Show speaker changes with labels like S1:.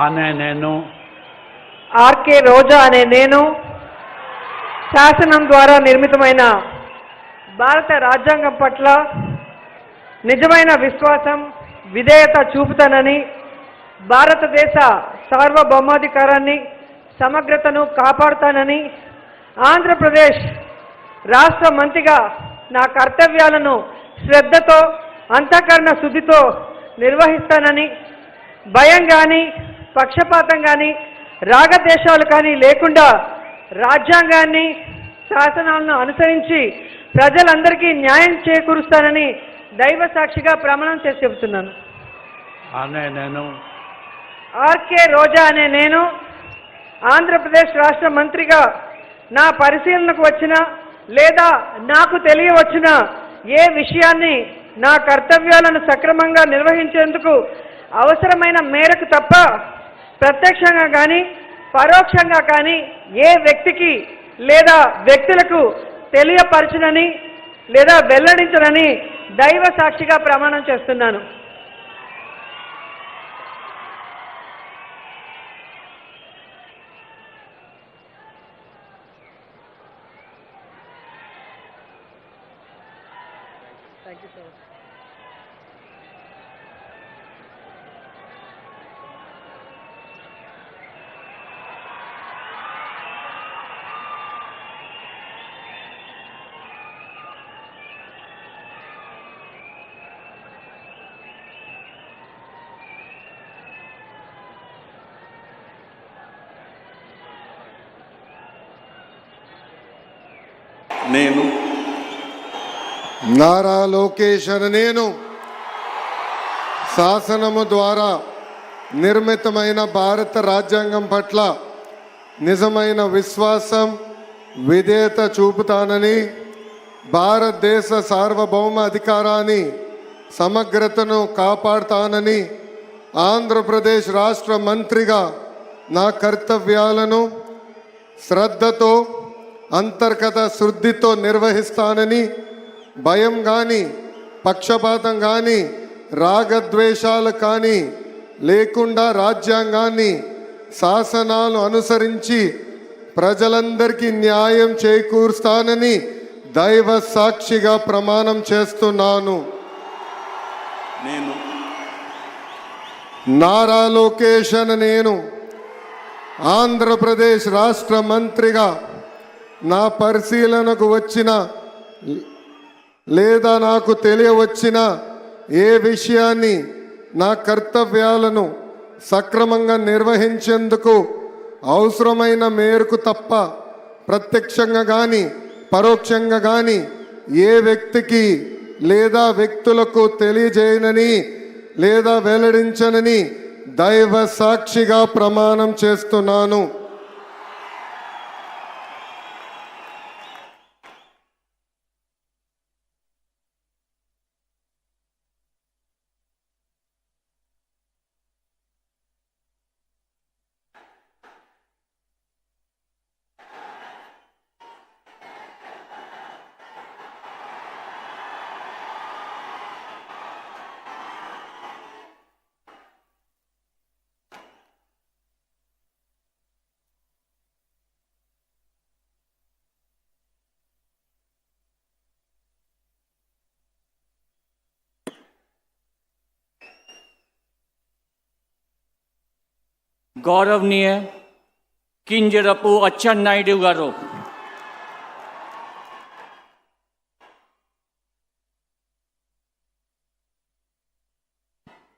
S1: అనే నేను
S2: ఆర్కే రోజా అనే నేను శాసనం ద్వారా నిర్మితమైన భారత రాజ్యాంగం పట్ల నిజమైన విశ్వాసం విధేయత చూపుతానని, భారతదేశ సార్వభౌమాధికారాన్ని సమగ్రతను కాపాడుతానని, ఆంధ్రప్రదేశ్ రాష్ట్ర మంత్రిగా నా కర్తవ్యాలను శ్రద్ధతో అంతఃకరణ శుద్ధితో నిర్వహిస్తానని, భయం కానీ పక్షపాతం కానీ రాగద్వేషాలు కానీ లేకుండా రాజ్యాంగాన్ని శాసనాలను అనుసరించి ప్రజలందరికీ న్యాయం చేకూరుస్తానని దైవ సాక్షిగా ప్రమాణం చేసి చెబుతున్నాను.
S1: అనే నేను
S2: ఆర్కే రోజా అనే నేను ఆంధ్రప్రదేశ్ రాష్ట్ర మంత్రిగా నా పరిశీలనకు వచ్చిన లేదా నాకు తెలియవచ్చిన ఏ విషయాన్ని నా కర్తవ్యాలను సక్రమంగా నిర్వహించేందుకు అవసరమైన మేరకు తప్ప ప్రత్యక్షంగా కానీ పరోక్షంగా కానీ ఏ వ్యక్తికి లేదా వ్యక్తులకు తెలియపరచనని లేదా వెల్లడించనని దైవ సాక్షిగా ప్రమాణం చేస్తున్నాను. Thank you so much.
S3: నేను
S4: నారా లోకేష్ అనే నేను శాసనము ద్వారా నిర్మితమైన భారత రాజ్యాంగం పట్ల నిజమైన విశ్వాసం విధేయత చూపుతానని, భారతదేశ సార్వభౌమ అధికారాన్ని సమగ్రతను కాపాడుతానని, ఆంధ్రప్రదేశ్ రాష్ట్ర మంత్రిగా నా కర్తవ్యాలను శ్రద్ధతో అంతర్గత శుద్ధితో నిర్వహిస్తానని, భయం కానీ పక్షపాతం కానీ రాగద్వేషాలు కానీ లేకుండా రాజ్యాంగాన్ని శాసనాలు అనుసరించి ప్రజలందరికీ న్యాయం చేకూరుస్తానని దైవ సాక్షిగా ప్రమాణం చేస్తున్నాను.
S3: నేను
S4: నారా లోకేష్ అనే నేను ఆంధ్రప్రదేశ్ రాష్ట్ర మంత్రిగా నా పరిశీలనకు వచ్చిన లేదా నాకు తెలియవచ్చిన ఏ విషయాన్ని నా కర్తవ్యాలను సక్రమంగా నిర్వహించేందుకు అవసరమైన మేరకు తప్ప ప్రత్యక్షంగా కానీ పరోక్షంగా కానీ ఏ వ్యక్తికి లేదా వ్యక్తులకు తెలియజేయనని లేదా వెల్లడించనని దైవ సాక్షిగా ప్రమాణం చేస్తున్నాను.
S5: गौरवनीय किंजरपु अच्चन्नायुडु गारू